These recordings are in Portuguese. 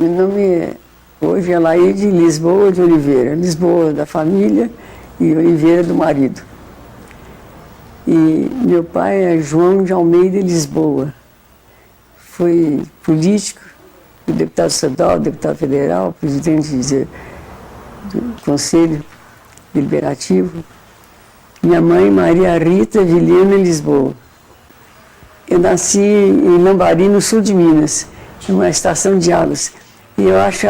Meu nome hoje é Laide Lisboa de Oliveira. Lisboa da família e Oliveira do marido. E meu pai é João de Almeida Lisboa. Foi político, deputado estadual, deputado federal, presidente do Conselho Deliberativo. Minha mãe, Maria Rita Vilhena Lisboa. Eu nasci em Lambari, no sul de Minas, numa estação de águas. E eu acho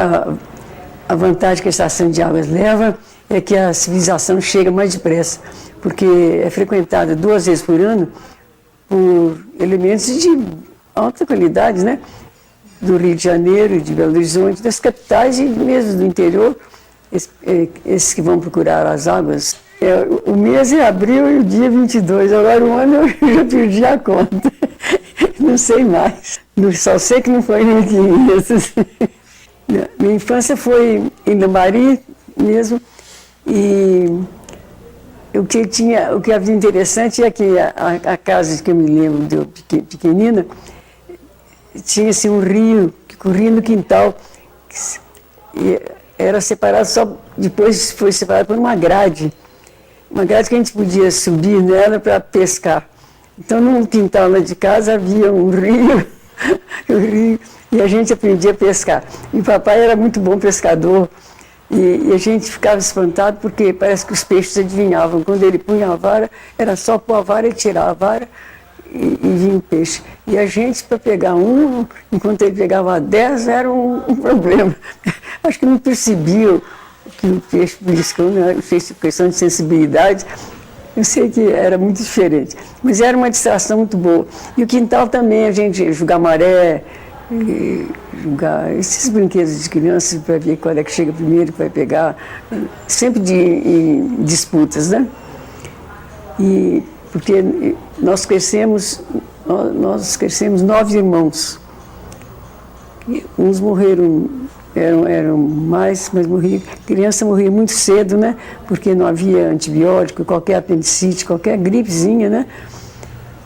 a vantagem que a estação de águas leva é que a civilização chega mais depressa, porque é frequentada 2 vezes por ano por elementos de alta qualidade, né? Do Rio de Janeiro, de Belo Horizonte, das capitais e mesmo do interior, esses que vão procurar as águas. O mês é abril e o dia 22, agora o ano eu já perdi a conta, não sei mais, só sei que não foi nem 500. Minha infância foi em Lambari mesmo, e o que havia interessante é que a casa que eu me lembro de pequenina, tinha assim, um rio que corria no quintal, e era separado só, depois foi separado por uma grade que a gente podia subir nela para pescar. Então, no quintal lá de casa havia um rio, e a gente aprendia a pescar. E o papai era muito bom pescador, e a gente ficava espantado porque parece que os peixes adivinhavam. Quando ele punha a vara, era só pôr a vara e tirar a vara, e vinha o peixe. E a gente, para pegar um, enquanto ele pegava 10, era um problema. Acho que não percebiam que o peixe beliscão, né? Não sei se questão de sensibilidade, eu sei que era muito diferente. Mas era uma distração muito boa. E o quintal também, a gente jogar maré, jogar esses brinquedos de crianças para ver qual é que chega primeiro, que vai pegar, sempre em disputas, né? E porque nós crescemos 9 irmãos. Uns morreram, eram mais, mas criança morria muito cedo, né? Porque não havia antibiótico, qualquer apendicite, qualquer gripezinha, né?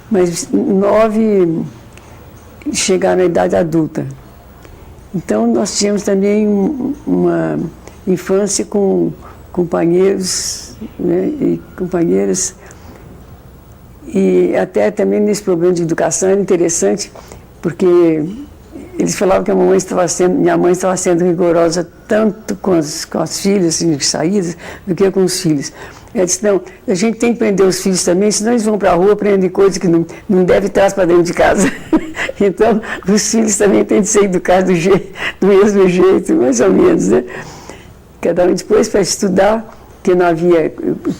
Mas 9 chegaram à idade adulta. Então nós tínhamos também uma infância com companheiros, né? E companheiras. E até também nesse problema de educação era interessante, porque eles falavam que minha mãe estava sendo rigorosa tanto com as filhas, assim, saídas, do que com os filhos. Ela disse, não, a gente tem que prender os filhos também, senão eles vão para a rua aprendendo coisas que não deve trazer para dentro de casa. Então, os filhos também têm de ser educados do mesmo jeito, mais ou menos, né? Cada um depois para estudar, porque não havia...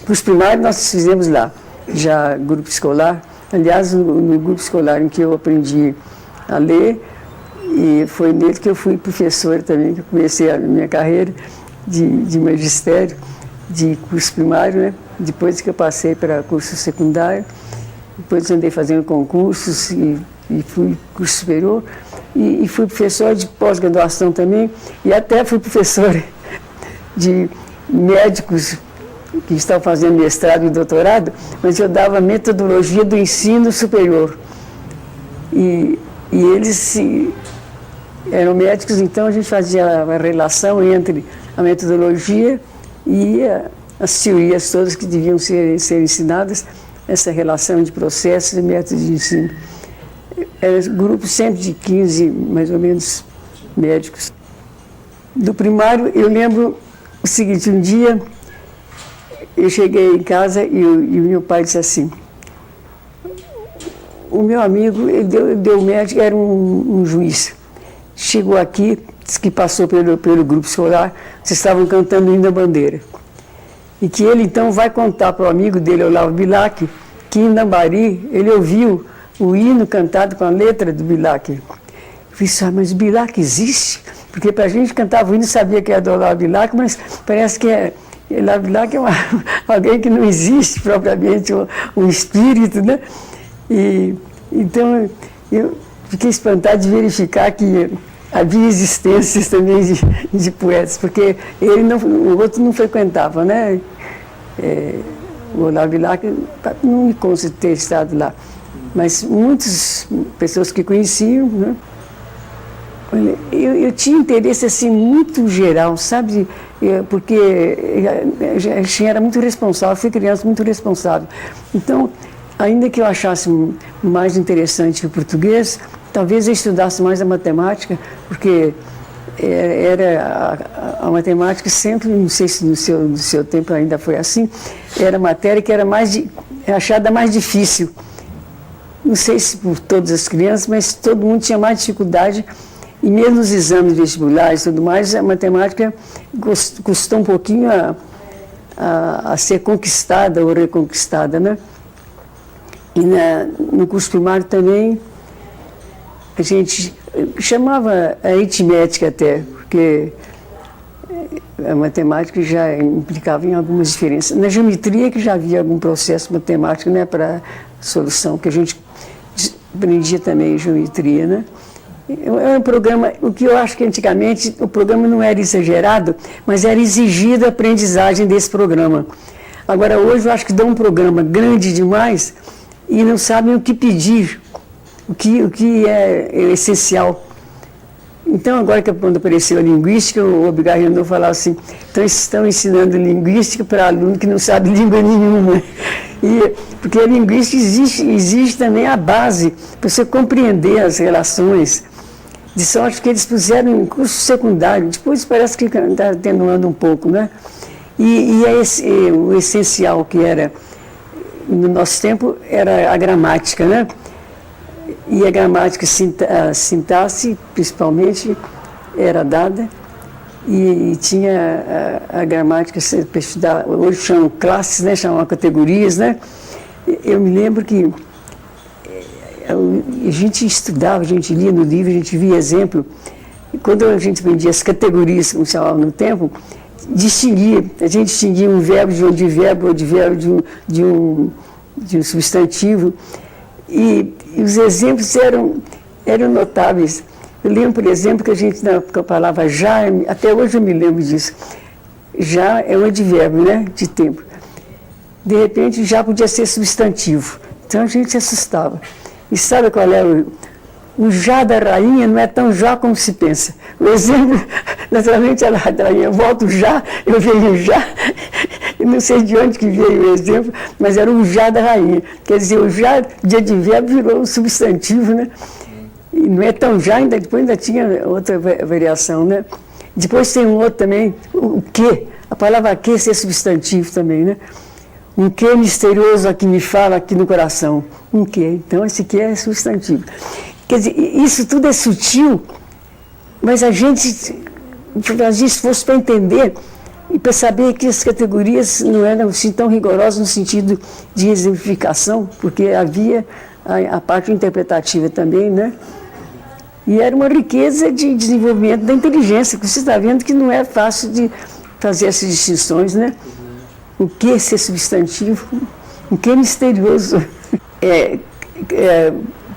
Os primários nós fizemos lá, já grupo escolar. Aliás, no grupo escolar em que eu aprendi a ler, e foi nele que eu fui professora também, que eu comecei a minha carreira de magistério, de curso primário, né? Depois que eu passei para curso secundário, depois andei fazendo concursos e fui curso superior, e fui professora de pós-graduação também, e até fui professora de médicos que estavam fazendo mestrado e doutorado, mas eu dava metodologia do ensino superior. E eles eram médicos, então a gente fazia a relação entre a metodologia e as teorias todas que deviam ser ensinadas, essa relação de processos e métodos de ensino. Era um grupo sempre de 15, mais ou menos, médicos. Do primário, eu lembro o seguinte, um dia eu cheguei em casa e o meu pai disse assim, o meu amigo, ele deu médico, era um juiz, chegou aqui, disse que passou pelo grupo escolar, vocês estavam cantando o hino da bandeira. E que ele então vai contar para o amigo dele, Olavo Bilac, que em Lambari ele ouviu o hino cantado com a letra do Bilac. Eu disse, mas o Bilac existe? Porque para a gente cantava o hino, sabia que era do Olavo Bilac, mas parece que Olavo Bilac é alguém que não existe propriamente, um espírito, né? E então eu fiquei espantado de verificar que havia existências também de poetas, porque o outro não frequentava, né? O Olavo Bilac não me consta ter estado lá, mas muitas pessoas que conheciam, né? Olha, eu tinha interesse assim muito geral, sabe? Porque eu era muito responsável, fui criança muito responsável. Então, ainda que eu achasse mais interessante o português, talvez eu estudasse mais a matemática, porque era a matemática sempre, não sei se no seu tempo ainda foi assim, era a matéria que era achada mais difícil. Não sei se por todas as crianças, mas todo mundo tinha mais dificuldade. E mesmo nos exames vestibulares e tudo mais, a matemática custou um pouquinho a ser conquistada ou reconquistada, né? E no curso primário também, a gente chamava a aritmética até, porque a matemática já implicava em algumas diferenças. Na geometria que já havia algum processo matemático, né, para solução, que a gente aprendia também geometria, né? É um programa, o que eu acho que antigamente o programa não era exagerado, mas era exigida a aprendizagem desse programa. Agora hoje eu acho que dão um programa grande demais e não sabem o que pedir, o que é essencial. Então agora que quando apareceu a linguística, o Obigarriano falava assim, então estão ensinando linguística para aluno que não sabe língua nenhuma. Porque a linguística existe também a base para você compreender as relações. De sorte que eles puseram em curso secundário, depois parece que está atenuando um pouco, né? O essencial que era, no nosso tempo, era a gramática, né? E a gramática, a sintaxe, principalmente, era dada, e tinha a gramática, para estudar, hoje chamam classes, né? Chamam categorias, né? Eu me lembro que a gente estudava, a gente lia no livro, a gente via exemplo. E quando a gente aprendia as categorias, como se chamava no tempo, a gente distinguia um verbo de um advérbio, de um substantivo. E os exemplos eram notáveis. Eu lembro, por exemplo, que a palavra já, até hoje eu me lembro disso, já é um advérbio, né, de tempo. De repente, já podia ser substantivo. Então a gente se assustava. E sabe qual é o já da rainha? Não é tão já como se pensa. O exemplo, naturalmente, era a rainha. Eu volto já, eu venho já. Eu não sei de onde que veio o exemplo, mas era o já da rainha. Quer dizer, o já de advérbio virou um substantivo, né? E não é tão já, depois ainda tinha outra variação, né? Depois tem um outro também, o que. A palavra que ser substantivo também, né? Um que misterioso aqui me fala aqui no coração. Um que. Então, esse que é substantivo. Quer dizer, isso tudo é sutil, mas a gente, se fosse para entender e para saber que as categorias não eram assim, tão rigorosas no sentido de exemplificação, porque havia a parte interpretativa também, né? E era uma riqueza de desenvolvimento da inteligência, que você está vendo que não é fácil de fazer essas distinções, né? O que é ser substantivo, o que é misterioso.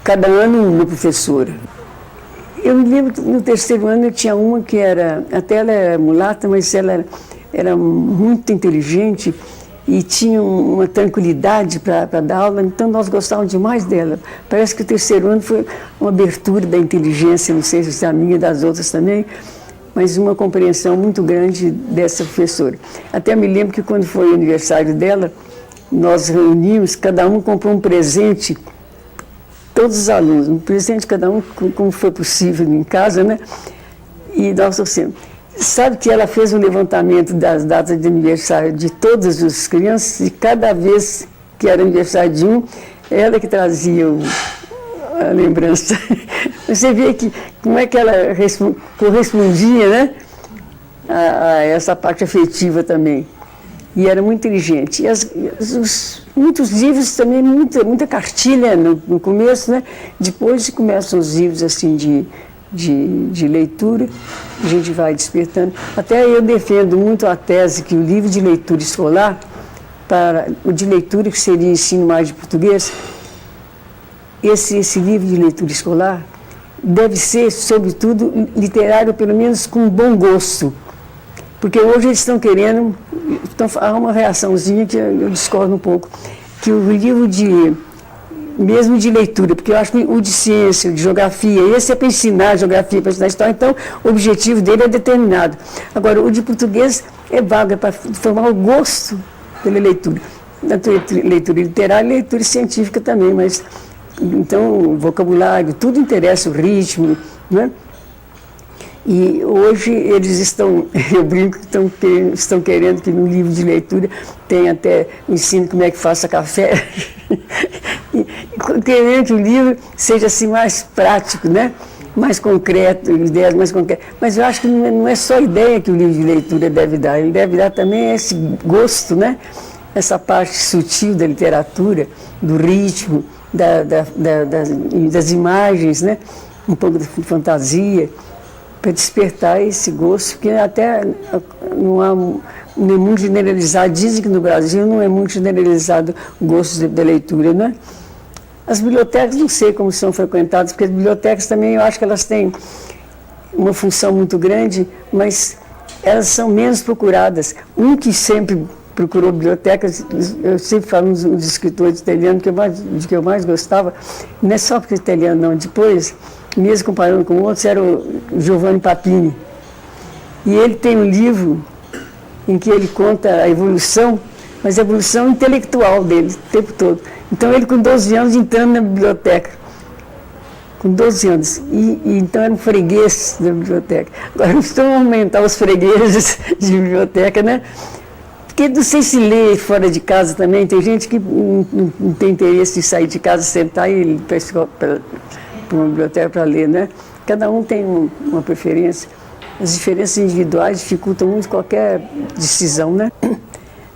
Cada ano uma professora. Eu me lembro que no terceiro ano eu tinha uma que até ela era mulata, mas ela era muito inteligente e tinha uma tranquilidade para dar aula, então nós gostávamos demais dela. Parece que o terceiro ano foi uma abertura da inteligência, não sei se é a minha e das outras também, mas uma compreensão muito grande dessa professora. Até me lembro que quando foi o aniversário dela, nós reunimos, cada um comprou um presente, todos os alunos, um presente cada um, como foi possível em casa, né? E nós torcemos. Sabe que ela fez um levantamento das datas de aniversário de todas as crianças, e cada vez que era aniversário de um, ela que trazia a lembrança. Você vê como é que ela correspondia, né, a essa parte afetiva também. E era muito inteligente. E muitos livros também, muita cartilha no começo, né? Depois começam os livros assim de leitura, a gente vai despertando. Até eu defendo muito a tese que o livro de leitura escolar, o de leitura que seria ensino mais de português, esse livro de leitura escolar deve ser, sobretudo, literário, pelo menos com bom gosto. Porque hoje eles estão querendo, há uma reaçãozinha que eu discordo um pouco, que o livro mesmo de leitura, porque eu acho que o de ciência, o de geografia, esse é para ensinar geografia, para ensinar história, então o objetivo dele é determinado. Agora, o de português é vago, é para formar o gosto pela leitura. Leitura literária e leitura científica também, mas então o vocabulário, tudo interessa, o ritmo, né? E hoje eles estão, eu brinco, estão querendo que no livro de leitura tenha até ensino como é que faça café, e querendo que o livro seja assim mais prático, né? Mais concreto, ideias mais concretas. Mas eu acho que não é só ideia que o livro de leitura deve dar, ele deve dar também esse gosto, né? Essa parte sutil da literatura, do ritmo, das imagens, né? Um pouco de fantasia, para despertar esse gosto, porque até não é muito generalizado, dizem que no Brasil não é muito generalizado o gosto da leitura, né? As bibliotecas, não sei como são frequentadas, porque as bibliotecas também, eu acho que elas têm uma função muito grande, mas elas são menos procuradas. Um que sempre procurou bibliotecas, eu sempre falo dos escritores italianos que eu mais gostava, não é só porque é italiano, não, depois, mesmo comparando com outros, era o Giovanni Papini. E ele tem um livro em que ele conta a evolução, mas a evolução intelectual dele, o tempo todo. Então ele com 12 anos entrando na biblioteca, com 12 anos, e então era um freguês da biblioteca. Agora não estão a aumentar os fregueses de biblioteca, né? Porque não sei se lê fora de casa também, tem gente que não tem interesse em sair de casa, sentar e ir para uma biblioteca para ler, né? Cada um tem uma preferência. As diferenças individuais dificultam muito qualquer decisão, né?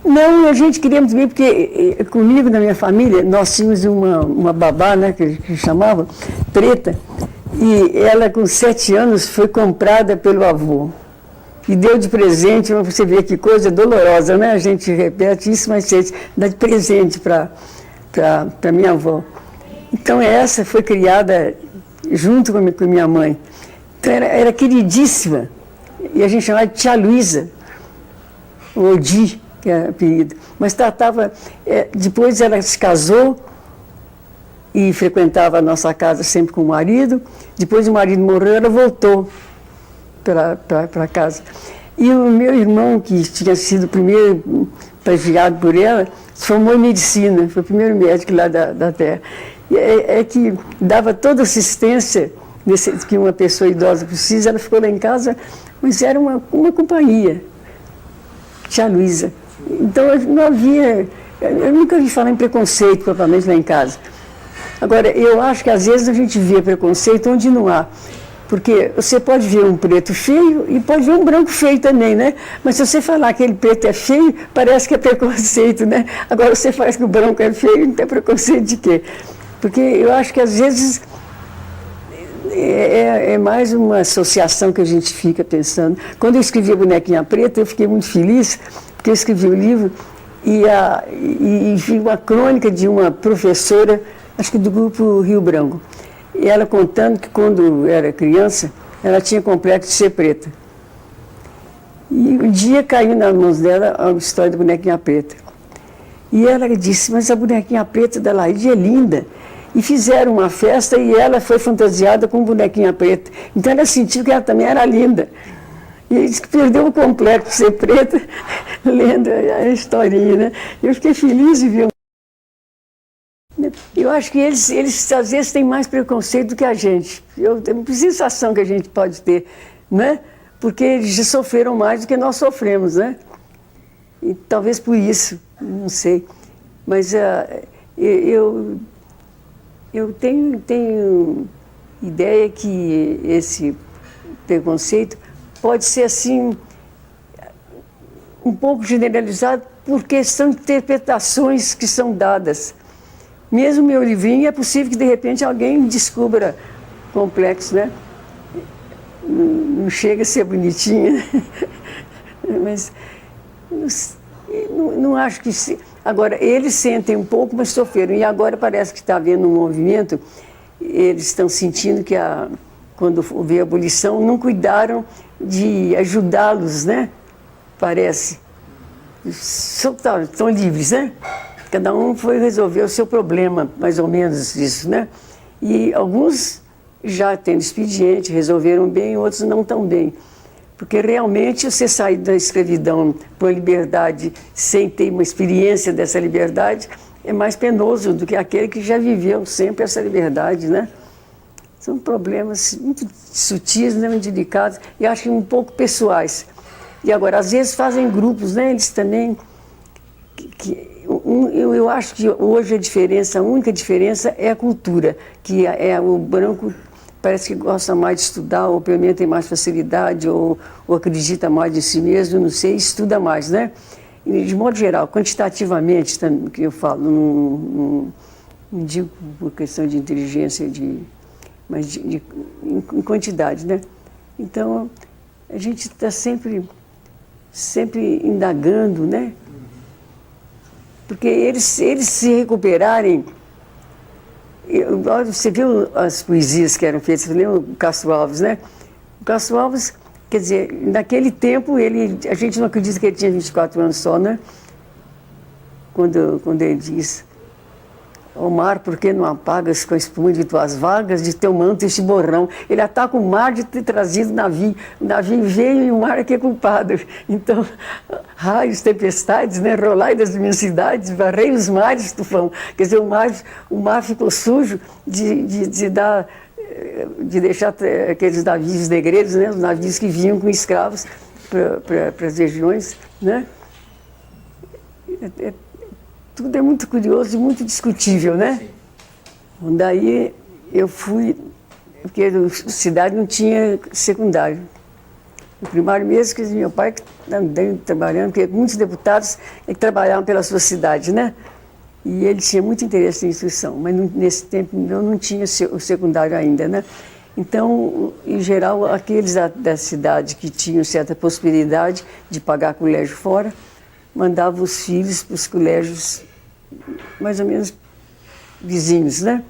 Não, a gente queria muito bem, porque comigo, na minha família, nós tínhamos uma babá, né, que chamava, preta, e ela, com 7 anos, foi comprada pelo avô. E deu de presente, você vê que coisa dolorosa, né? A gente repete isso, mas dá de presente para minha avó. Então essa foi criada junto com minha mãe. Então era queridíssima. E a gente chamava de Tia Luísa, ou Di, que é apelido. Mas tratava... depois ela se casou e frequentava a nossa casa sempre com o marido. Depois o marido morreu, ela voltou para casa. E o meu irmão, que tinha sido o primeiro plagiado por ela, se formou em medicina, foi o primeiro médico lá da Terra. É que dava toda assistência que uma pessoa idosa precisa, ela ficou lá em casa, mas era uma companhia, Tia Luísa. Então não havia, eu nunca vi falar em preconceito propriamente lá em casa. Agora, eu acho que às vezes a gente vê preconceito onde não há. Porque você pode ver um preto feio e pode ver um branco feio também, né? Mas se você falar que aquele preto é feio, parece que é preconceito, né? Agora você faz que o branco é feio, não tem preconceito de quê? Porque eu acho que às vezes é mais uma associação que a gente fica pensando. Quando eu escrevi a Bonequinha Preta, eu fiquei muito feliz, porque eu escrevi o livro e vi uma crônica de uma professora, acho que do grupo Rio Branco. E ela contando que quando era criança, ela tinha complexo de ser preta. E um dia caiu nas mãos dela a história da Bonequinha Preta. E ela disse, mas a Bonequinha Preta da Laíde é linda. E fizeram uma festa e ela foi fantasiada com Bonequinha Preta. Então ela sentiu que ela também era linda. E disse que perdeu o complexo de ser preta, lendo a historinha, né? Eu fiquei feliz de ver. Eu acho que eles às vezes têm mais preconceito do que a gente. Eu tenho a sensação que a gente pode ter, né? Porque eles já sofreram mais do que nós sofremos, né? E talvez por isso, não sei. Mas eu tenho ideia que esse preconceito pode ser assim um pouco generalizado por questão de interpretações que são dadas. Mesmo meu livrinho, é possível que de repente alguém descubra complexo, né? Não chega a ser bonitinha, mas não acho que... Agora, eles sentem um pouco, mas sofreram. E agora parece que está havendo um movimento, eles estão sentindo que quando veio a abolição, não cuidaram de ajudá-los, né? Parece. Estão livres, né? Cada um foi resolver o seu problema, mais ou menos isso, né? E alguns já tendo expediente, resolveram bem, outros não tão bem. Porque realmente você sair da escravidão para a liberdade sem ter uma experiência dessa liberdade é mais penoso do que aquele que já viveu sempre essa liberdade, né? São problemas muito sutis, né, muito delicados e acho que um pouco pessoais. E agora, às vezes fazem grupos, né? Eles também... Eu acho que hoje a única diferença é a cultura, que o branco parece que gosta mais de estudar, ou pelo menos tem mais facilidade, ou acredita mais em si mesmo, não sei, estuda mais, né? E, de modo geral, quantitativamente, que eu falo, não digo por questão de inteligência, mas em quantidade, né? Então, a gente está sempre indagando, né? Porque eles se recuperarem... Você viu as poesias que eram feitas, você lembra o Castro Alves, né? O Castro Alves, quer dizer, naquele tempo, a gente não acredita que ele tinha 24 anos só, né? Quando ele diz: "Ó mar, por que não apagas com a espuma de tuas vagas, de teu manto este borrão?" Ele ataca o mar de ter trazido o navio. O navio veio e o mar é que é culpado. Então, raios, tempestades, né? Rolai das imensidades, varrei os mares, tufão. Quer dizer, o mar ficou sujo de deixar aqueles navios negreiros, né? Os navios que vinham com escravos para as regiões, né? Tudo é muito curioso e muito discutível, né? Sim. Daí eu fui, porque a cidade não tinha secundário. O primário mesmo, que meu pai também trabalhando, porque muitos deputados trabalhavam pela sua cidade, né? E ele tinha muito interesse em instrução, mas nesse tempo eu não tinha o secundário ainda, né? Então, em geral, aqueles da cidade que tinham certa possibilidade de pagar colégio fora, mandava os filhos para os colégios mais ou menos vizinhos, né?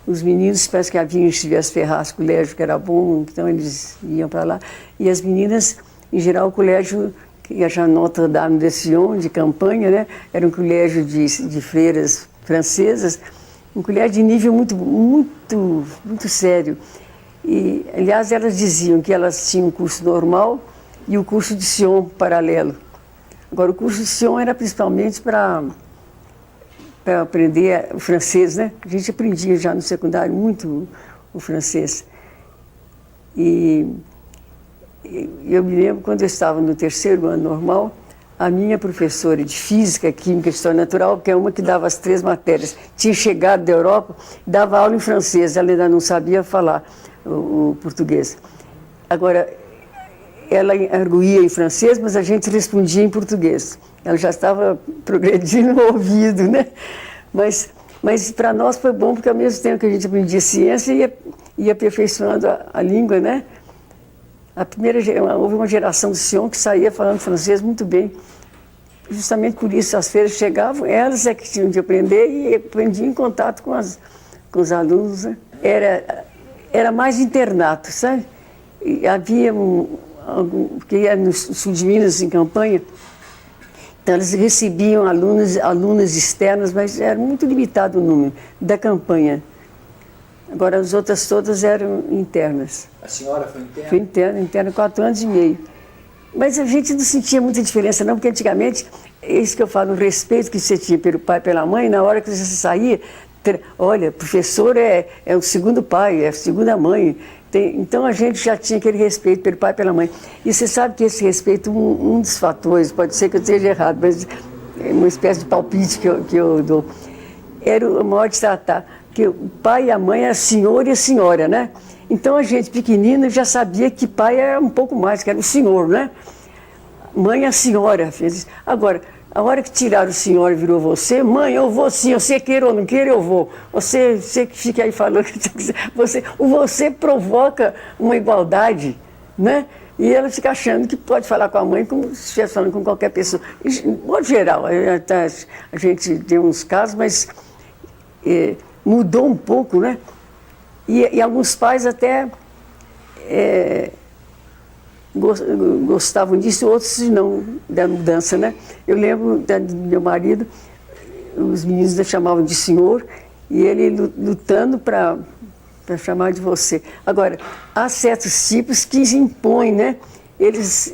Os meninos parece que haviam Silvestre Ferraz, colégio que era bom, então eles iam para lá. E as meninas, em geral, o colégio que ia chamar Notre-Dame de Sion, de campanha, né? Era um colégio de freiras francesas, um colégio de nível muito sério. E, aliás, elas diziam que elas tinham um curso normal e o curso de Sion paralelo. Agora, o curso de Sion era principalmente para aprender o francês, né? A gente aprendia já no secundário muito o francês. E eu me lembro, quando eu estava no terceiro ano normal, a minha professora de Física, Química e História Natural, que é uma que dava as 3 matérias, tinha chegado da Europa, dava aula em francês, ela ainda não sabia falar o português. Agora, ela arguía em francês, mas a gente respondia em português. Ela já estava progredindo no ouvido, né? Mas para nós foi bom, porque ao mesmo tempo que a gente aprendia ciência, ia aperfeiçoando a língua, né? Houve uma geração de Sion que saía falando francês muito bem. Justamente por isso as feiras chegavam, elas é que tinham de aprender e aprendiam em contato com os alunos, né? Era mais internato, sabe? E havia porque ia no sul de Minas, em campanha, então eles recebiam alunas externas, mas era muito limitado o número da campanha. Agora as outras todas eram internas. A senhora foi interna? Fui interna 4 anos e meio. Mas a gente não sentia muita diferença não, porque antigamente, é isso que eu falo, o respeito que você tinha pelo pai e pela mãe, na hora que você saía, olha, professor é o segundo pai, é a segunda mãe. Então a gente já tinha aquele respeito pelo pai e pela mãe. E você sabe que esse respeito, um dos fatores, pode ser que eu esteja errado, mas é uma espécie de palpite que eu dou, era o modo de tratar, que o pai e a mãe era senhor e a senhora, né? Então a gente pequenino já sabia que pai era um pouco mais, que era o senhor, né? Mãe a senhora. Agora, a hora que tiraram o senhor e virou você, mãe, eu vou sim, você queira ou não queira, eu vou. Você que fica aí falando, você provoca uma igualdade, né? E ela fica achando que pode falar com a mãe como se estivesse falando com qualquer pessoa. De modo geral, a gente tem uns casos, mas mudou um pouco, né? E alguns pais até gostavam disso, outros não, da mudança, né? Eu lembro do meu marido, os meninos o chamavam de senhor, e ele lutando para chamar de você. Agora, há certos tipos que se impõem, né? Eles,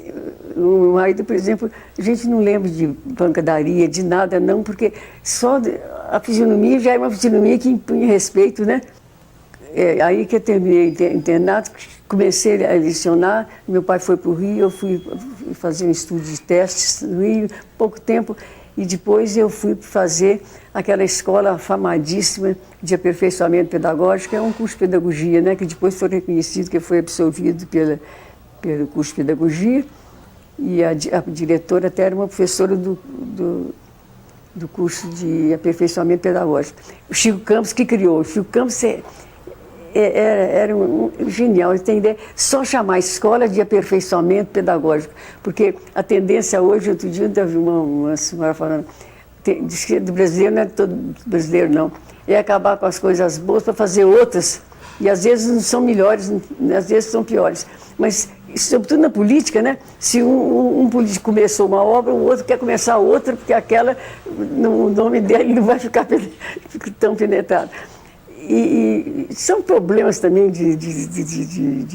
o marido, por exemplo, a gente não lembra de pancadaria, de nada não, porque só a fisionomia já é uma fisionomia que impunha respeito, né? Aí que eu terminei o internato, comecei a lecionar, meu pai foi para o Rio, eu fui fazer um estudo de testes no Rio, pouco tempo, e depois eu fui fazer aquela escola famadíssima de aperfeiçoamento pedagógico, é um curso de pedagogia, né, que depois foi reconhecido, que foi absolvido pelo curso de pedagogia, e a diretora até era uma professora do curso de aperfeiçoamento pedagógico. O Chico Campos que criou. O Chico Campos era genial, ele tem ideia, só chamar escola de aperfeiçoamento pedagógico, porque a tendência hoje, outro dia eu vi uma senhora falando, diz que do brasileiro não é todo brasileiro não, é acabar com as coisas boas para fazer outras, e às vezes não são melhores, às vezes são piores. Mas, sobretudo na política, né? Se um político começou uma obra, o outro quer começar outra, porque aquela, o nome dele não vai ficar tão penetrado. E são problemas também de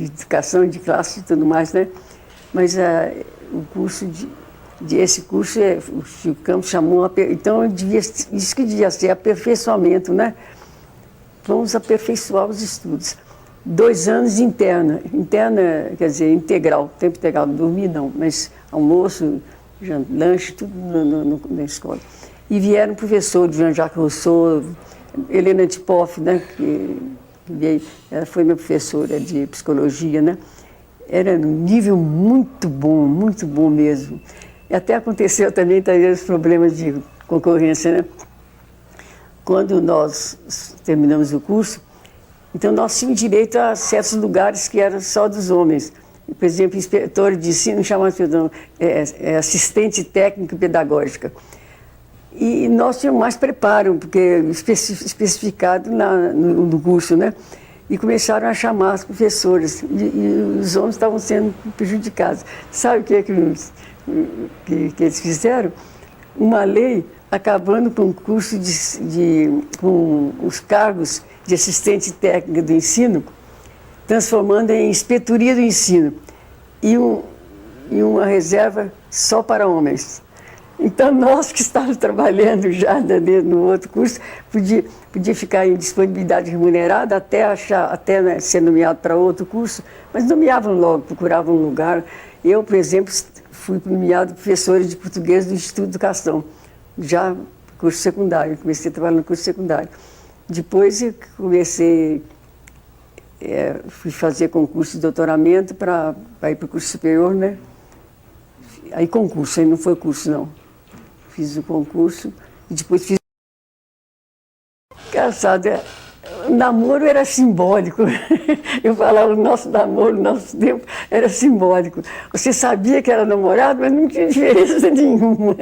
educação, de classe e tudo mais, né? Mas o curso esse curso, o Chico Campos chamou, então isso que devia ser aperfeiçoamento, né? Vamos aperfeiçoar os estudos. 2 anos interna, quer dizer, integral, tempo integral, não dormir não, mas almoço, lanche, tudo na escola. E vieram professores, Jean-Jacques Rousseau, Helena Tipoff, né, que veio, ela foi minha professora de psicologia, né? Era um nível muito bom mesmo. E até aconteceu também os problemas de concorrência, né? Quando nós terminamos o curso, então nós tínhamos direito a certos lugares que eram só dos homens. Por exemplo, inspetor de ensino, assistente técnico pedagógica. E nós tínhamos mais preparo, porque especificado no curso, né? E começaram a chamar as professoras, e os homens estavam sendo prejudicados. Sabe o que eles fizeram? Uma lei acabando com o curso com os cargos de assistente técnica do ensino, transformando em inspetoria do ensino e uma reserva só para homens. Então, nós que estávamos trabalhando já no outro curso, podia ficar em disponibilidade remunerada até ser nomeado para outro curso, mas nomeavam logo, procuravam um lugar. Eu, por exemplo, fui nomeado professora de português do Instituto de Educação, já curso secundário, comecei a trabalhar no curso secundário. Depois eu fui fazer concurso de doutoramento para ir para o curso superior, né? Aí concurso, aí não foi curso não. Fiz o concurso e depois fiz... Engraçado, o namoro era simbólico. Eu falava, o nosso namoro, o nosso tempo era simbólico. Você sabia que era namorado, mas não tinha diferença nenhuma.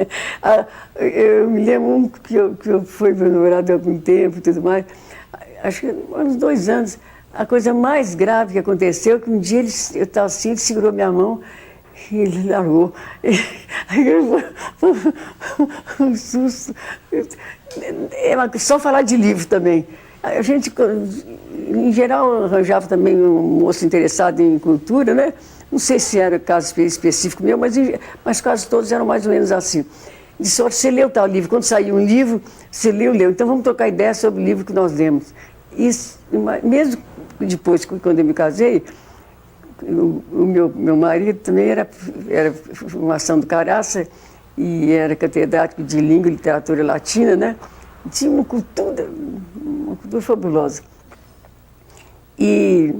Eu me lembro que eu fui meu namorado há algum tempo e tudo mais. Acho que uns 2 anos. A coisa mais grave que aconteceu, que um dia ele estava assim, ele segurou minha mão e ele largou. Aí um susto. Só falar de livro também. A gente, em geral, arranjava também um moço interessado em cultura, né? Não sei se era caso específico meu, mas quase todos eram mais ou menos assim. Disse, olha, você leu tal livro, quando saiu um livro, você leu, então vamos trocar ideia sobre o livro que nós lemos. Isso, mesmo depois, quando eu me casei, o meu marido também era formação do Caraça e era catedrático de língua e literatura latina, né? Tinha uma cultura fabulosa. E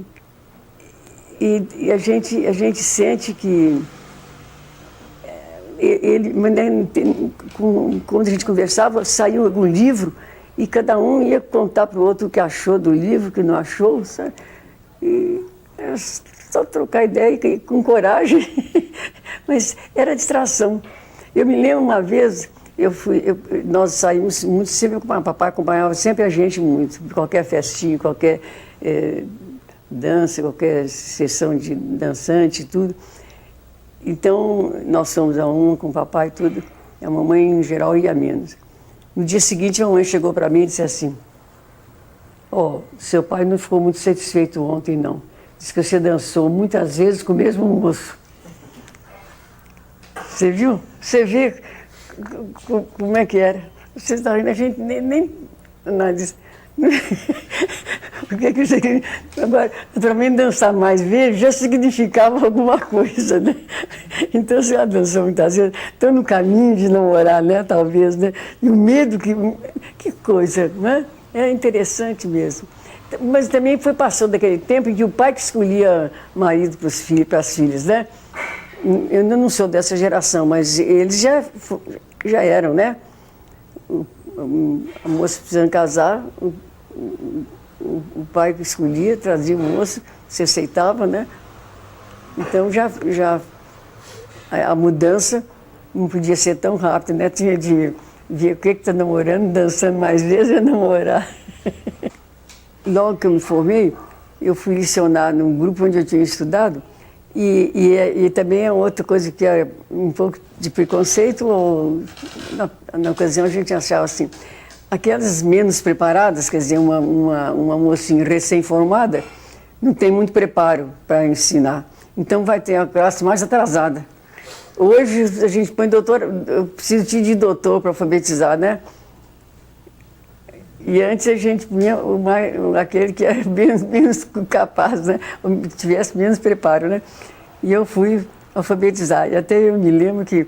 a gente sente que quando a gente conversava, saiu algum livro e cada um ia contar para o outro o que achou do livro, o que não achou, sabe? E era só trocar ideia com coragem, mas era distração. Eu me lembro uma vez, nós saímos muito, sempre com o papai acompanhava sempre a gente muito, qualquer festinha, qualquer dança, qualquer sessão de dançante e tudo. Então, nós fomos a uma com o papai e tudo, a mamãe em geral ia menos. No dia seguinte, a mãe chegou para mim e disse assim: ó, seu pai não ficou muito satisfeito ontem, não. Diz que você dançou muitas vezes com o mesmo moço. Você viu? Você vê como é que era. Você está rindo, a gente nem nada disso. O que é que você... Agora, para mim, dançar mais vezes já significava alguma coisa, né? Então, você já dançou muitas vezes, estou no caminho de namorar, né? Talvez, né? E o medo, que coisa, né? É interessante mesmo. Mas também foi passando aquele tempo em que o pai que escolhia marido para os filhos, para as filhas, né? Eu ainda não sou dessa geração, mas eles já eram, né? A moça precisando casar, o pai que escolhia, trazia o moço, se aceitava, né? Então a mudança não podia ser tão rápida, né? Tinha de ver o que está namorando, dançando mais vezes e namorar. Logo que eu me formei, eu fui lecionar num grupo onde eu tinha estudado, e também é outra coisa que é um pouco de preconceito, ou na ocasião a gente achava assim, aquelas menos preparadas, quer dizer, uma mocinha recém-formada, não tem muito preparo para ensinar. Então vai ter a classe mais atrasada. Hoje a gente põe doutor, eu preciso de doutor para alfabetizar, né? E antes a gente punha aquele que era menos capaz, né? Ou tivesse menos preparo, né? E eu fui alfabetizar. E até eu me lembro que,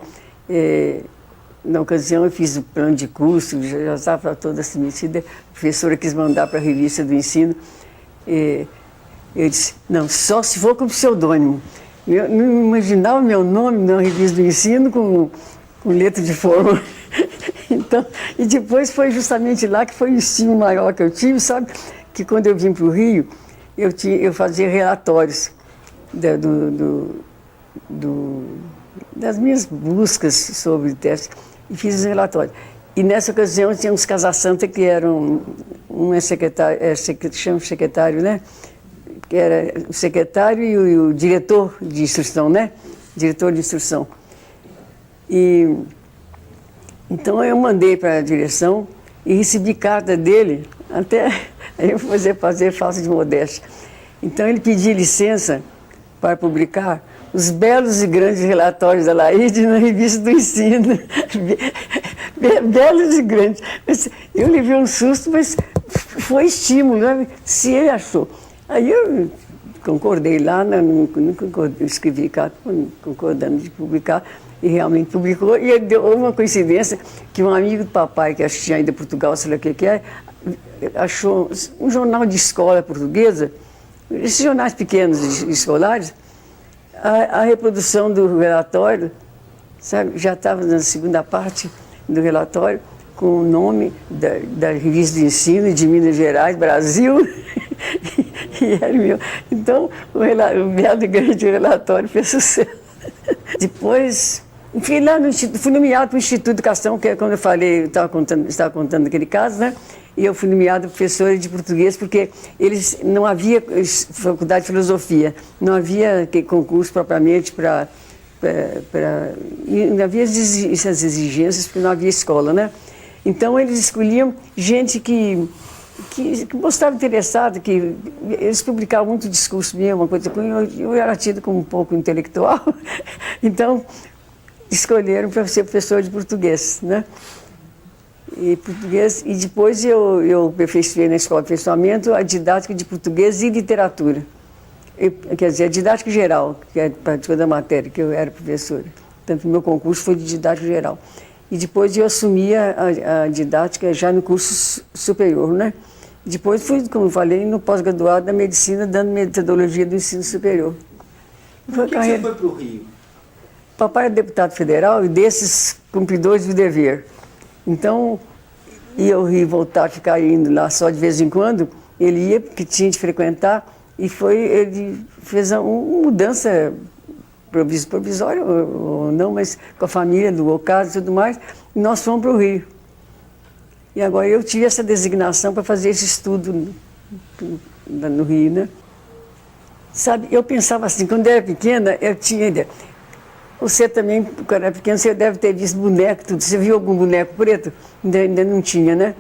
na ocasião, eu fiz o plano de curso, já estava toda assim metida. A professora quis mandar para a revista do ensino. Eu disse, não, só se for com pseudônimo. Eu não imaginava o meu nome na revista do ensino com letra de forma. Então, e depois foi justamente lá que foi o estímulo maior que eu tive, sabe? Que quando eu vim para o Rio, eu fazia relatórios das minhas buscas sobre o teste e fiz os relatórios. E nessa ocasião tinha uns casa-santa que eram, um é secretário, chama secretário, né? Que era o secretário e o diretor de instrução, né? Diretor de instrução. E então eu mandei para a direção e recebi carta dele, até eu fazer falsa de modéstia. Então ele pediu licença para publicar os belos e grandes relatórios da Laíde na revista do ensino. Belos e grandes. Mas eu levei um susto, mas foi estímulo, né? Se ele achou. Aí eu concordei lá, nunca escrevi carta concordando de publicar. E realmente publicou, e houve uma coincidência que um amigo do papai, que acho que tinha ido a Portugal, sei lá o que é, achou um jornal de escola portuguesa, esses jornais pequenos escolares, a reprodução do relatório, sabe, já estava na segunda parte do relatório, com o nome da revista de ensino de Minas Gerais, Brasil, e era meu. Então, o belo e grande relatório fez sucesso. Depois, fui lá fui nomeado para o Instituto de Educação, que é quando eu falei, eu estava contando aquele caso, né? E eu fui nomeada professora de português, porque não havia faculdade de filosofia, não havia concurso propriamente não havia essas exigências, porque não havia escola, né? Então eles escolhiam gente que estava interessado, que eles publicavam muito discurso mesmo, uma coisa assim, eu era tido como um pouco intelectual, então escolheram para ser professor de português, né? E depois eu aperfeiçoei na escola de aperfeiçoamento a didática de português e literatura. Quer dizer, a didática geral, que é para toda a matéria, que eu era professora. Tanto o meu concurso foi de didática geral. E depois eu assumi a didática já no curso superior, né? Depois fui, como eu falei, no pós-graduado da medicina, dando metodologia do ensino superior. Por que você foi para o Rio? Papai é deputado federal e desses cumpridores do dever. Então, ia ao Rio voltar, ficar indo lá só de vez em quando, ele ia, porque tinha de frequentar, e ele fez uma mudança provisória ou não, mas com a família do Ocasio e tudo mais, e nós fomos para o Rio. E agora eu tive essa designação para fazer esse estudo no Rio, né? Sabe, eu pensava assim, quando eu era pequena, eu tinha ideia. Você também, quando era pequeno, você deve ter visto boneco, tudo. Você viu algum boneco preto? Ainda não tinha, né?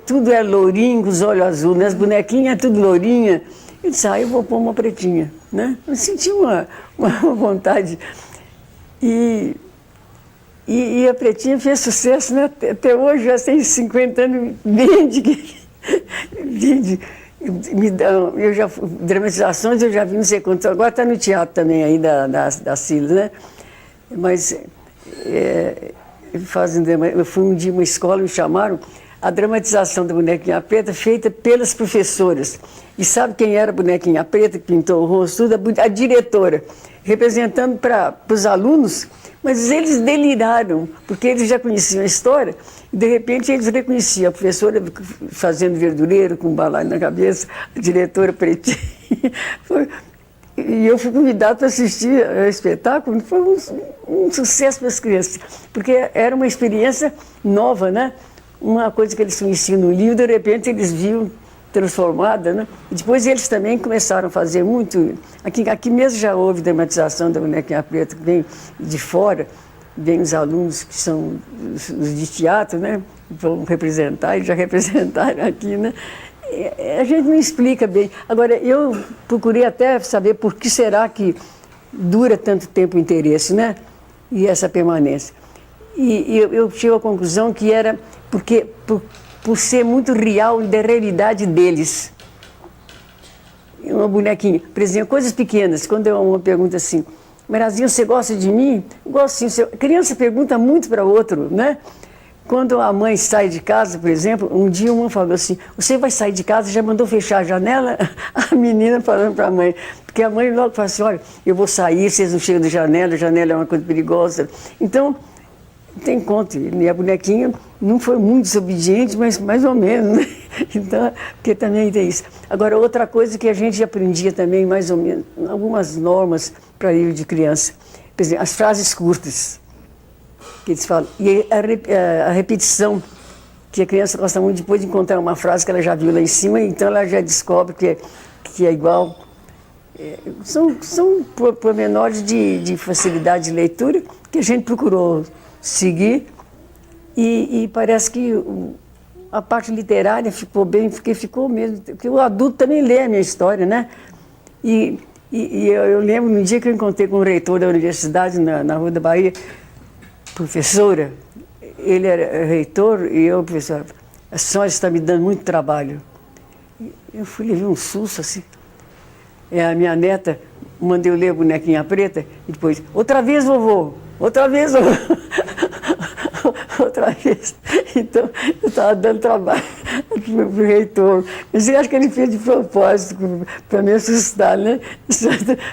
Tudo é lourinho, com os olhos azuis, né? As bonequinhas, tudo lourinha. Eu disse, eu vou pôr uma pretinha, né? Eu senti uma vontade. E a pretinha fez sucesso, né? Até hoje, já tem 50 anos, vende. Eu já, dramatizações eu já vi não sei quantos, agora está no teatro também aí da Silas, né? Mas eu fui um dia em uma escola, me chamaram, a dramatização da Bonequinha Preta feita pelas professoras. E sabe quem era a Bonequinha Preta, que pintou o rosto? A diretora, representando para os alunos, mas eles deliraram, porque eles já conheciam a história, e de repente eles reconheciam a professora fazendo verdureiro, com um balaio na cabeça, a diretora pretinha. E eu fui convidado para assistir ao espetáculo, foi um sucesso para as crianças, porque era uma experiência nova, né? Uma coisa que eles conheciam no livro, de repente eles viam transformada, né? E depois eles também começaram a fazer muito. Aqui mesmo já houve dramatização da Bonequinha Preta, que vem de fora, vem os alunos que são os de teatro, né? Vão representar, e já representaram aqui, né? A gente não explica bem. Agora, eu procurei até saber por que será que dura tanto tempo o interesse, né? E essa permanência. E eu cheguei à conclusão que era porque por ser muito real da realidade deles. Uma bonequinha, por exemplo, coisas pequenas, quando uma pergunta assim, Marazinho, você gosta de mim? Gosto sim. A criança pergunta muito para o outro, né? Quando a mãe sai de casa, por exemplo, um dia uma falou assim, você vai sair de casa, já mandou fechar a janela? A menina falando para a mãe, porque a mãe logo fala assim, olha, eu vou sair, vocês não chegam da janela, a janela é uma coisa perigosa. Então, tem conta, e a bonequinha não foi muito desobediente, mas mais ou menos, né? Então, porque também tem isso. Agora, outra coisa que a gente aprendia também, mais ou menos, algumas normas para livro de criança. Por exemplo, as frases curtas, que eles falam. E a repetição, que a criança gosta muito depois de encontrar uma frase que ela já viu lá em cima, então ela já descobre que é igual. São pormenores de facilidade de leitura que a gente procurou seguir e parece que a parte literária ficou bem, porque ficou mesmo, porque o adulto também lê a minha história, né? E eu lembro no dia que eu encontrei com o reitor da universidade na Rua da Bahia, professora, ele era reitor e eu, professora, a senhora está me dando muito trabalho. Eu fui levei um susto assim. A minha neta, mandei eu ler a Bonequinha Preta e depois, outra vez, vovô, outra vez, vovô. Outra vez. Então, eu estava dando trabalho para o reitor. Mas eu acho que ele fez de propósito, para me assustar, né?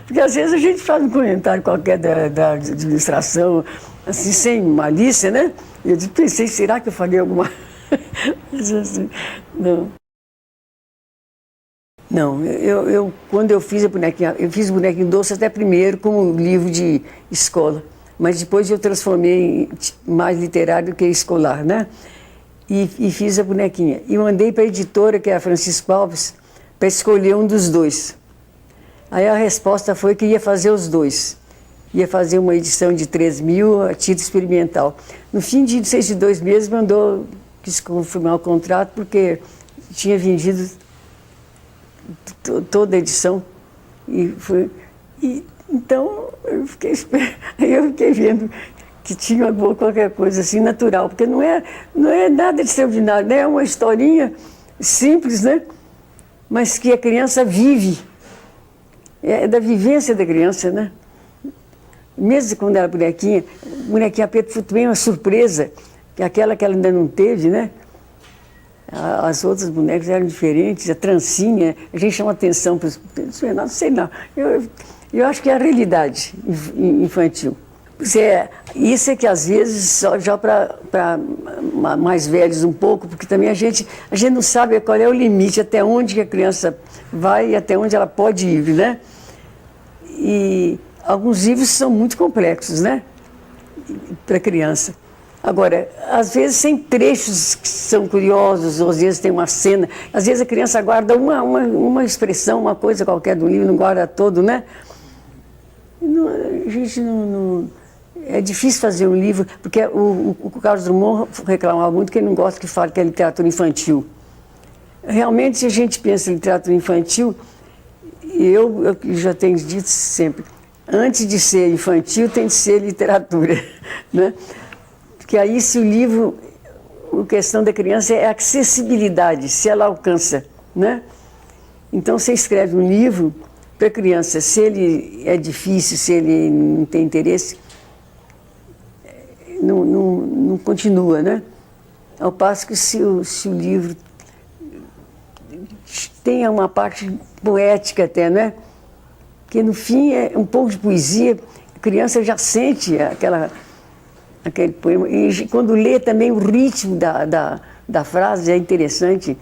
Porque às vezes a gente faz um comentário qualquer da administração, assim, sem malícia, né? E eu pensei, será que eu falei alguma coisa assim? Não. Não, quando eu fiz a bonequinha, eu fiz o Bonequinho Doce até primeiro como livro de escola. Mas depois eu transformei em mais literário do que escolar, né? E fiz a bonequinha. E mandei para a editora, que é a Francisco Alves, para escolher um dos dois. Aí a resposta foi que ia fazer os dois. Ia fazer uma edição de 3.000 a título experimental. No fim de 2 meses, quis confirmar o contrato, porque tinha vendido toda a edição. Então, eu fiquei vendo que tinha qualquer coisa assim natural, porque não é nada de extraordinário, né? É uma historinha simples, né? Mas que a criança vive. É da vivência da criança, né? Mesmo quando era bonequinha Preta foi também uma surpresa, que aquela que ela ainda não teve, né? As outras bonecas eram diferentes, a trancinha, a gente chama atenção para os... Não sei não. Eu acho que é a realidade infantil. Isso é que às vezes, já para mais velhos um pouco, porque também a gente não sabe qual é o limite, até onde que a criança vai e até onde ela pode ir, né? E alguns livros são muito complexos, né? Para a criança. Agora, às vezes tem trechos que são curiosos, ou às vezes tem uma cena, às vezes a criança guarda uma expressão, uma coisa qualquer do livro, não guarda todo, né? A gente não... É difícil fazer um livro, porque o Carlos Drummond reclamava muito que ele não gosta que fale que é literatura infantil. Realmente, se a gente pensa em literatura infantil, eu já tenho dito sempre, antes de ser infantil, tem de ser literatura, né? Porque aí, se o livro, a questão da criança é a acessibilidade, se ela alcança, né? Então, você escreve um livro para a criança, se ele é difícil, se ele não tem interesse, não continua, né? Ao passo que se o livro tenha uma parte poética até, né? Que no fim é um pouco de poesia, a criança já sente aquele poema. E quando lê também o ritmo da frase é interessante,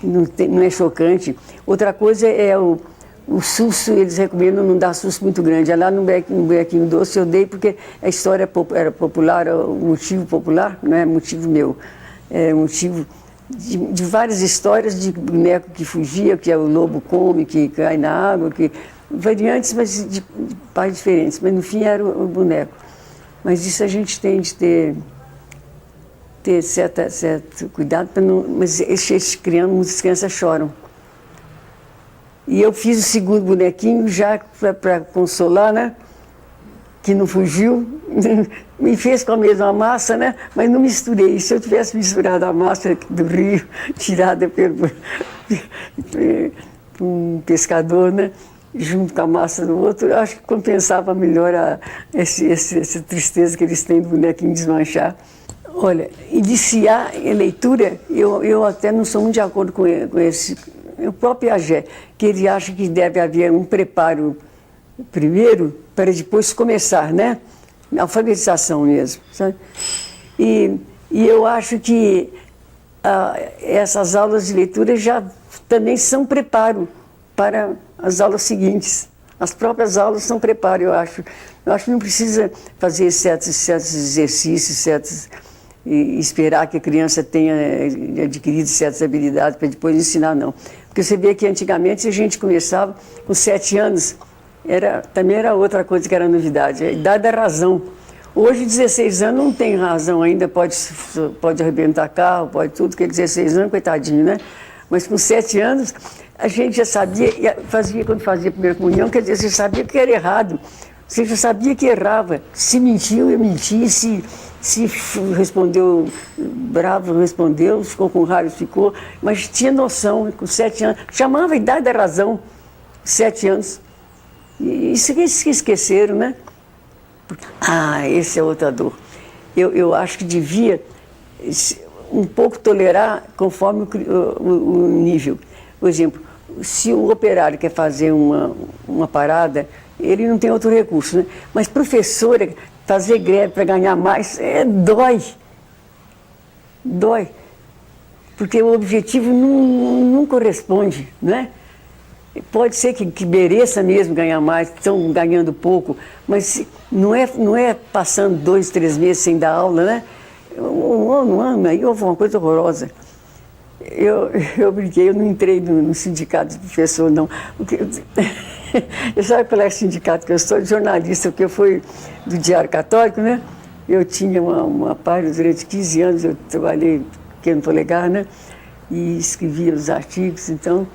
não é chocante. Outra coisa é o susto, eles recomendam não dar susto muito grande. Lá no Bonequinho Doce eu dei porque a história era popular, o motivo popular, não é motivo meu, é motivo de várias histórias de boneco que fugia, que o lobo come, que cai na água, que variantes, mas de pais diferentes. Mas no fim era o boneco. Mas isso a gente tem de ter certo cuidado para não... Mas muitas crianças choram. E eu fiz o segundo bonequinho já para consolar, né? Que não fugiu, me fez com a mesma massa, né? Mas não misturei. Se eu tivesse misturado a massa do rio, tirada por um pescador, né? Junto com a massa do outro, eu acho que compensava melhor essa tristeza que eles têm do bonequinho desmanchar. Olha, iniciar a leitura, eu até não sou muito de acordo com esse... O próprio Piaget, que ele acha que deve haver um preparo primeiro para depois começar, né? Alfabetização mesmo, sabe? E eu acho que essas aulas de leitura já também são preparo para as aulas seguintes. As próprias aulas são preparo, eu acho. Eu acho que não precisa fazer certos exercícios, e esperar que a criança tenha adquirido certas habilidades para depois ensinar, não. Porque você vê que antigamente a gente começava com 7 anos, também era outra coisa que era novidade, a idade da razão. Hoje, 16 anos não tem razão ainda, pode arrebentar carro, pode tudo, porque 16 anos, coitadinho, né? Mas com 7 anos, a gente já sabia, quando fazia a primeira comunhão, quer dizer, você sabia que era errado, você já sabia que errava, se mentiu, eu menti, se respondeu bravo, respondeu, ficou com raiva, ficou, mas tinha noção, com 7 anos, chamava a idade da razão, 7 anos. E isso que se esqueceram, né? Esse é outra dor. Eu acho que devia um pouco tolerar conforme o nível. Por exemplo, se o operário quer fazer uma parada, ele não tem outro recurso, né? Mas professora, fazer greve para ganhar mais, dói. Porque o objetivo não corresponde, né? Pode ser que mereça mesmo ganhar mais, estão ganhando pouco, mas não é passando 2, 3 meses sem dar aula, né? Um ano, aí houve uma coisa horrorosa. Eu brinquei, eu não entrei no sindicato de professor, não. Eu sabe qual é o sindicato que eu sou? Jornalista, porque eu fui do Diário Católico, né? Eu tinha uma página durante 15 anos, eu trabalhei pequeno polegar, né? E escrevia os artigos, então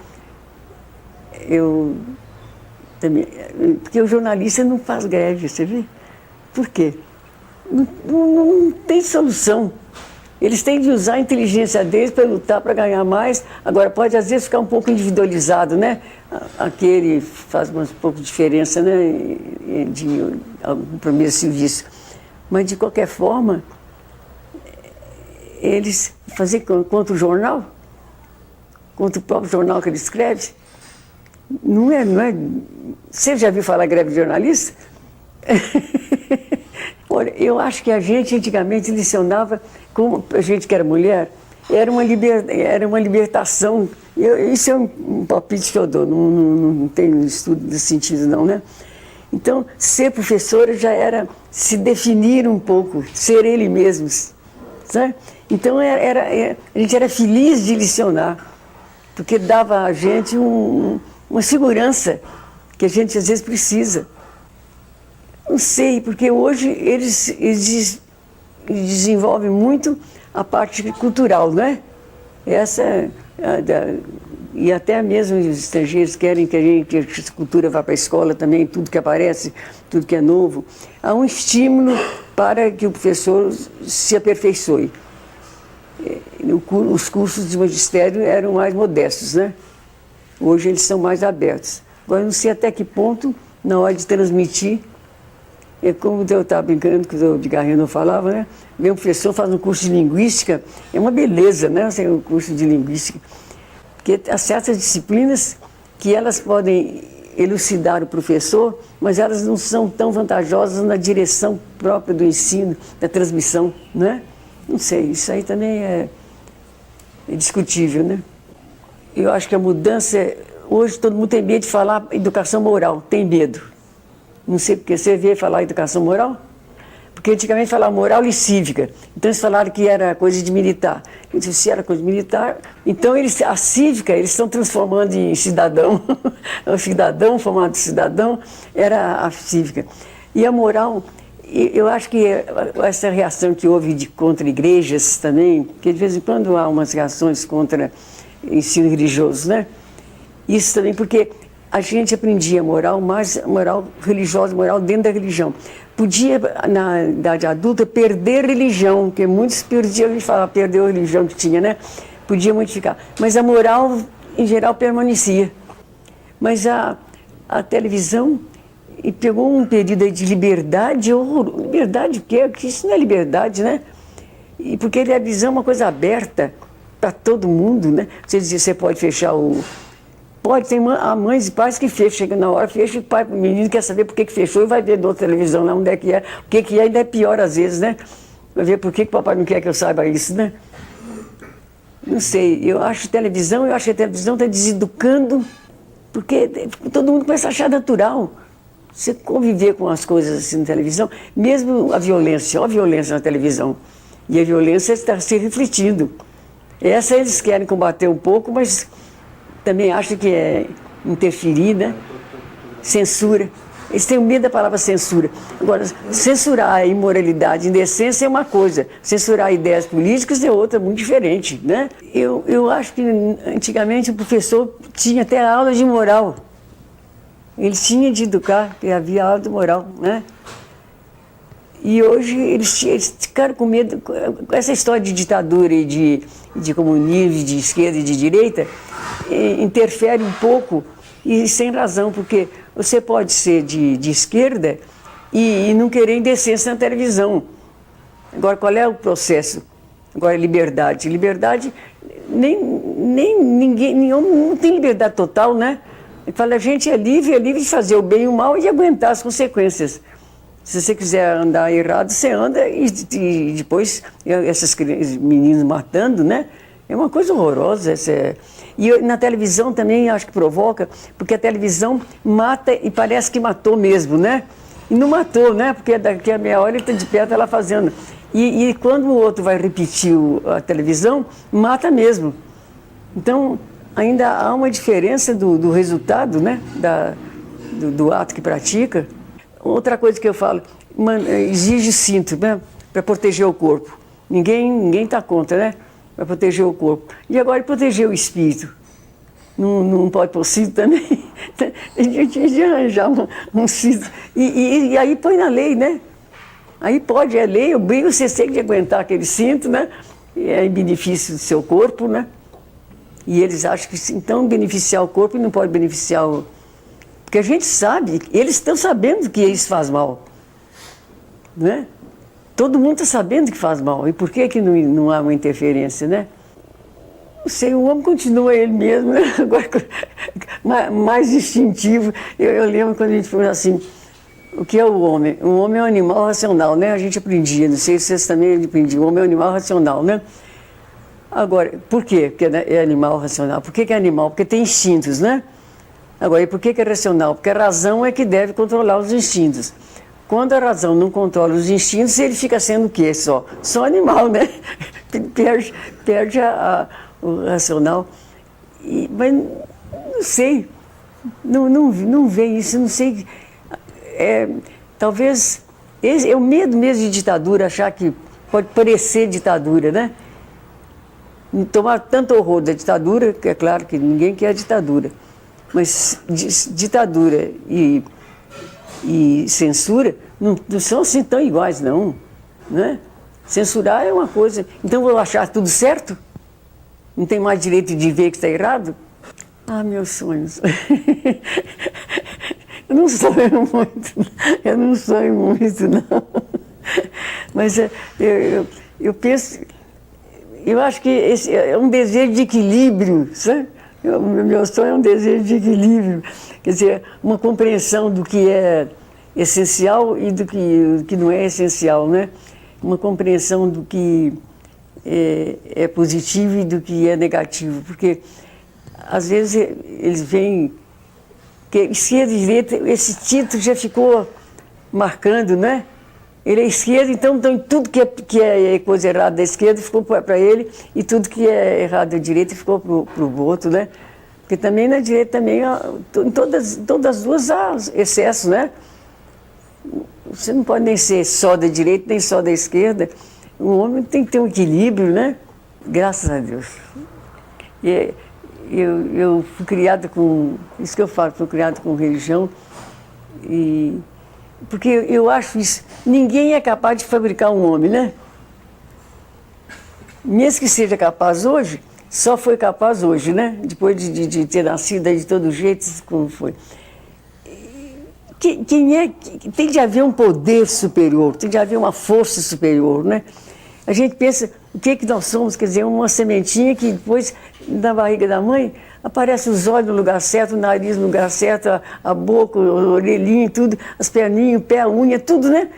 eu também... Porque o jornalista não faz greve, você vê? Por quê? Não tem solução. Eles têm de usar a inteligência deles para lutar, para ganhar mais. Agora, pode às vezes ficar um pouco individualizado, né? Aquele faz um pouco de diferença, né? De algum primeiro serviço. Mas, de qualquer forma, eles fazer contra o jornal, contra o próprio jornal que ele escreve, não é... Você já viu falar greve de jornalista? Olha, eu acho que a gente antigamente licionava, como a gente que era mulher, era uma libertação. Isso é um palpite que eu dou, não tenho estudo nesse sentido não, né? Então, ser professora já era se definir um pouco, ser ele mesmo, sabe? Então, a gente era feliz de licionar, porque dava a gente uma segurança que a gente às vezes precisa. não sei, porque hoje eles desenvolvem muito a parte cultural, não é? E até mesmo os estrangeiros querem que a cultura vá para a escola também, tudo que aparece, tudo que é novo. Há um estímulo para que o professor se aperfeiçoe. Os cursos de magistério eram mais modestos, né? Hoje eles são mais abertos. Agora, não sei até que ponto, na hora de transmitir, é como eu estava brincando, que o de Garrinha não falava, né? Vem um professor, faz um curso de linguística, é uma beleza, né? Assim, um curso de linguística. Porque há certas disciplinas que elas podem elucidar o professor, mas elas não são tão vantajosas na direção própria do ensino, da transmissão, né? Não sei, isso aí também é discutível, né? Eu acho que a mudança, hoje todo mundo tem medo de falar educação moral, tem medo. Não sei porque você vê falar educação moral? Porque antigamente falava moral e cívica, então eles falaram que era coisa de militar. Eu disse, se era coisa de militar, então a cívica eles estão transformando em cidadão, o cidadão formado de cidadão era a cívica. E a moral, eu acho que essa reação que houve contra igrejas também, porque de vez em quando há umas reações contra ensino religioso, né? Isso também porque a gente aprendia moral, mais moral religiosa, moral dentro da religião. Podia, na idade adulta, perder religião, porque muitos perdiam, a gente falava, perdeu a religião que tinha, né? Podia modificar. Mas a moral, em geral, permanecia. Mas a televisão pegou um período de liberdade, liberdade o quê? Porque isso não é liberdade, né? E porque a televisão é uma coisa aberta para todo mundo, né? Você dizia, você pode fechar o... Pode, tem mães e pais que fecham, chega na hora, fecha, o menino quer saber por que fechou e vai ver da outra televisão lá onde é que é. O que é ainda é pior às vezes, né? Vai ver por que o papai não quer que eu saiba isso, né? Não sei, eu acho que a televisão está deseducando, porque todo mundo começa a achar natural. Você conviver com as coisas assim na televisão, mesmo a violência, olha a violência na televisão. E a violência está se refletindo. Essa eles querem combater um pouco, mas também acham que é interferir, né? Censura. Eles têm medo da palavra censura. Agora, censurar a imoralidade, a indecência é uma coisa, censurar ideias políticas é outra, muito diferente, né? Eu acho que antigamente o professor tinha até aula de moral. Ele tinha de educar, porque havia aula de moral, né? E hoje eles ficaram com medo, com essa história de ditadura e de comunismo, de esquerda e de direita, interfere um pouco, e sem razão, porque você pode ser de esquerda e não querer indecência na televisão. Agora, qual é o processo? Agora, liberdade. Liberdade, ninguém não tem liberdade total, né? Ele fala, a gente é livre de fazer o bem e o mal e de aguentar as consequências. Se você quiser andar errado, você anda e depois esses meninos matando, né? É uma coisa horrorosa. E na televisão também acho que provoca, porque a televisão mata e parece que matou mesmo, né? E não matou, né? Porque daqui a meia hora ele está de pé, está lá fazendo. E quando o outro vai repetir a televisão, mata mesmo. Então, ainda há uma diferença do resultado, né? Do ato que pratica. Outra coisa que eu falo, exige cinto, né? Para proteger o corpo. Ninguém está contra, né? Para proteger o corpo. E agora proteger o espírito. Não pode pôr cinto também? A gente tinha de arranjar um cinto. E aí põe na lei, né? Aí pode, é lei, obriga você tem que aguentar aquele cinto, né? É em benefício do seu corpo, né? E eles acham que então beneficiar o corpo e não pode beneficiar o... Porque a gente sabe, eles estão sabendo que isso faz mal, né? Todo mundo está sabendo que faz mal. E por que não há uma interferência, né? Não sei, o homem continua ele mesmo, né? Agora, mais instintivo. Eu lembro quando a gente falou assim, o que é o homem? O homem é um animal racional, né? A gente aprendia, não sei se vocês também aprendiam. O homem é um animal racional, né? Agora, por quê? Porque é animal racional. Por que é animal? Porque tem instintos, né? Agora, e por que é racional? Porque a razão é que deve controlar os instintos. Quando a razão não controla os instintos, ele fica sendo o quê? Só animal, né? Perde o racional. Mas não sei, não vê isso, não sei. talvez, é o medo mesmo de ditadura, achar que pode parecer ditadura, né? Tomar tanto horror da ditadura, que é claro que ninguém quer a ditadura, mas ditadura e censura não são assim tão iguais, não, né? Censurar é uma coisa, então vou achar tudo certo? Não tem mais direito de ver que está errado? Ah, meus sonhos. Eu não sonho muito, não. Mas eu penso, eu acho que esse é um desejo de equilíbrio, sabe? Meu sonho é um desejo de equilíbrio, quer dizer, uma compreensão do que é essencial e do que não é essencial, né? Uma compreensão do que é positivo e do que é negativo, porque às vezes eles veem que esquerda e direita, esse título já ficou marcando, né? Ele é esquerda, então tudo que é coisa errada da esquerda ficou para ele, e tudo que é errado da direita ficou para o outro, né? Porque também na direita, também, em todas as duas há excesso, né? Você não pode nem ser só da direita, nem só da esquerda. O homem tem que ter um equilíbrio, né? Graças a Deus. E eu fui criada com, isso que eu falo, fui criada com religião, porque eu acho isso, ninguém é capaz de fabricar um homem, né? Mesmo que seja capaz hoje, só foi capaz hoje, né? Depois de ter nascido aí de todo jeito, como foi. Tem de haver um poder superior, tem de haver uma força superior, né? A gente pensa, o que nós somos? Quer dizer, uma sementinha que depois, na barriga da mãe, aparece os olhos no lugar certo, o nariz no lugar certo, a boca, o orelhinho, tudo, as perninhas, o pé, a unha, tudo, né?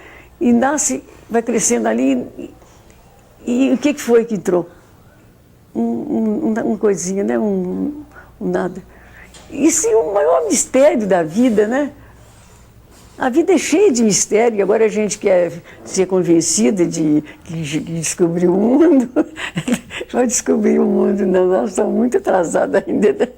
E nasce, vai crescendo ali. E o que foi que entrou? Uma coisinha, né? Um nada. Isso é o maior mistério da vida, né? A vida é cheia de mistério, e agora a gente quer ser convencida de descobrir o mundo. Vai descobrir o mundo, não, nós estamos muito atrasados ainda.